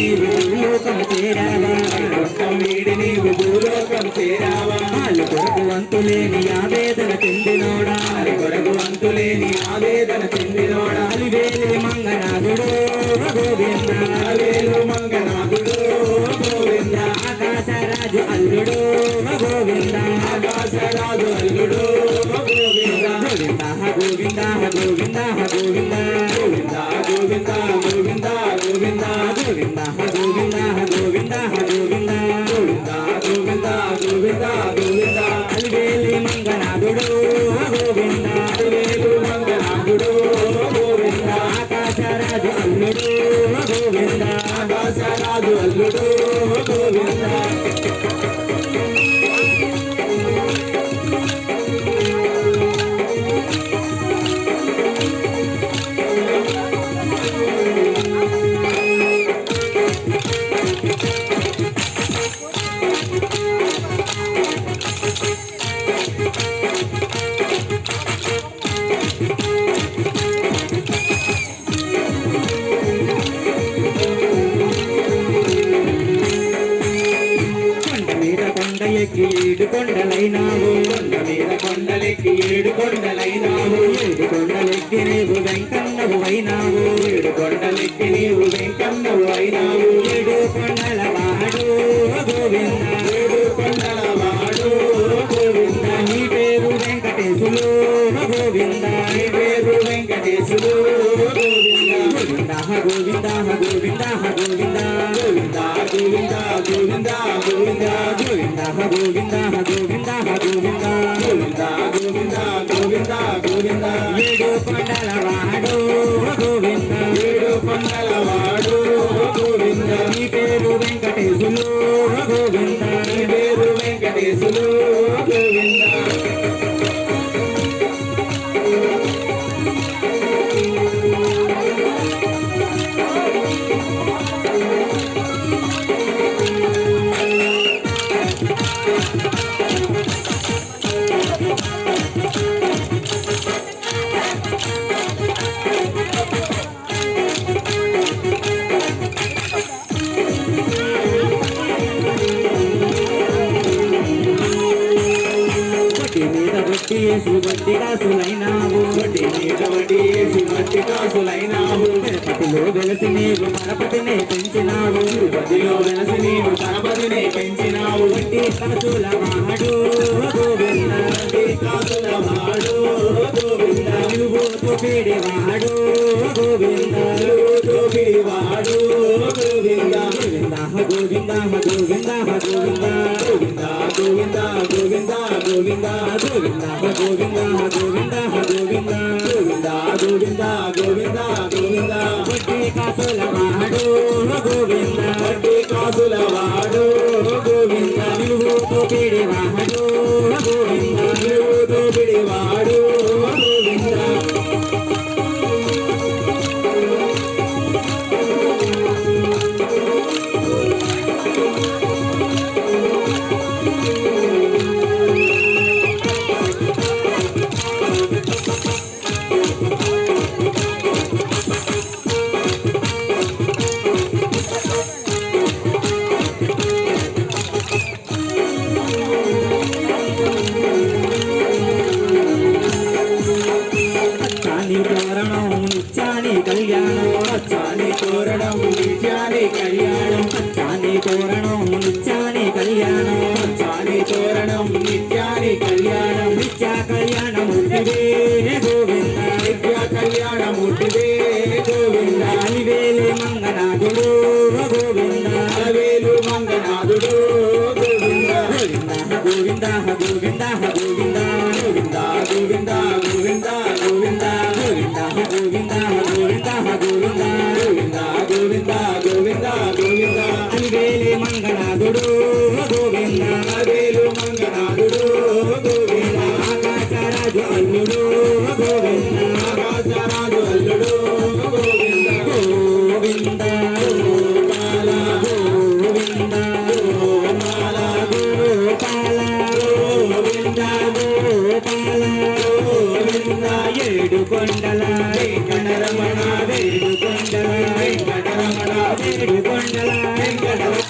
నీవు భూలోకం చేరావా వీడి నీవు భూలోకం చేరావా వాళ్ళు కొరకు అంతులేని ఆవేదన చెందినోడా కొరకు అంతులేని ఆవేదన చెందినోడా అలివేలి మంగనాథుడు గోవింద అలివేలు మంగనాథుడు గోవింద ఆకాశరాజు అల్లుడు గోవింద ఆకాశరాజు అల్లుడు గోవింద గోవింద గోవింద గోవింద గోవింద గోవింద గోవింద గోవింద గోవింద గోవింద గోవింద గోవింద గోవింద గోవింద గోవింద గోవింద గోవింద అలివేలి మంగనాథుడు గోవింద అలివేలు మంగనాథుడు గోవింద ఆకాశరాజు అల్లుడు గోవింద ఆకాశరాజు అల్లుడు గోవింద ఎక్కి ఏడు కొండలైనావు కొండ మీద కొండలెక్కి ఏడు కొండలైనావు ఏడు కొండలెక్కి నీవు వెంకన్నవు అయినావు ఏడు కొండలెక్కి నీవు వెంకన్నవు అయినావు ఏడు కొండల వాడు గోవింద ఏడు కొండల వాడు గోవింద నీ పేరు వెంకటేశులు గోవింద నీ పేరు వెంకటేశుడు గోవింద గోవింద గోవింద గోవింద గోవింద గోవింద గోవింద గోవింద గోవింద గోవింద గోవింద గోవింద గోవింద గోవింద గోవింద గోవింద గోవింద ఏడు కొండల వాడు గోవింద ఏడు కొండల వాడు గోవింద నీ పేరు వెంకటేశులు గోవింద నీ పేరు వెంకటేశుడు గోవింద వడ్డీ వేసి వడ్డీ కాసులైనావు వడ్డీ మీద వడ్డీ వేసి వడ్డీ కాసులైనావు తిరుపతిలో వెలసి నీవు గణపతిని పెంచినావు తిరుపతిలో వెలసి నీవు గణపతిని పెంచినావు వడ్డీ కాసుల వాడు గోవింద వడ్డీ కాసుల వాడు గోవింద నువ్వు తోపిడి వాడు గోవింద తోపిడి వాడు గోవింద గోవింద గోవింద గోవింద గోవింద గోవింద గోవింద గోవింద గోవింద గోవింద గోవింద గోవింద గోవింద గోవింద గోవింద గోవింద గోవింద వడ్డీ కాసుల వాడు గోవింద వడ్డీ కాసుల వాడు గోవింద నువ్వు తోపిడి వాడు గోవింద నువ్వు తోపిడి వాడు గోవింద తోరణం నిత్యాని కళ్యాణం చాని తోరణం నిత్యాని కళ్యాణం చాని తోరణం నిత్యాని కళ్యాణం చాని తోరణం నిత్యాని కళ్యాణం నిత్య కళ్యాణమూర్తివే గోవింద నిత్య కళ్యాణమూర్తివే గోవింద అలివేలి మంగనాథుడు గోవింద అలవేలు మంగనాథుడు గోవింద గోవింద గోవింద గోవింద గోవింద గోవింద గోవింద గోవింద గోవింద గోవింద గోవింద గోవింద గోవింద గోవింద గోవింద గోవింద అలివేలి మంగనాథుడు గోవింద అలవేలు మంగనాథుడు గోవింద ఆకాశరాజు అల్లుడు గోవింద ఆకాశరాజు అల్లుడు గోవింద గోవింద గోపాల గోవింద గోపాల గోపాల గోవింద గోపాల గోవింద ఏడు కొండల వెంకటరమణ ఏడు కొండల వెంకటరమణ ఏడు కొండల వెంకటరమణ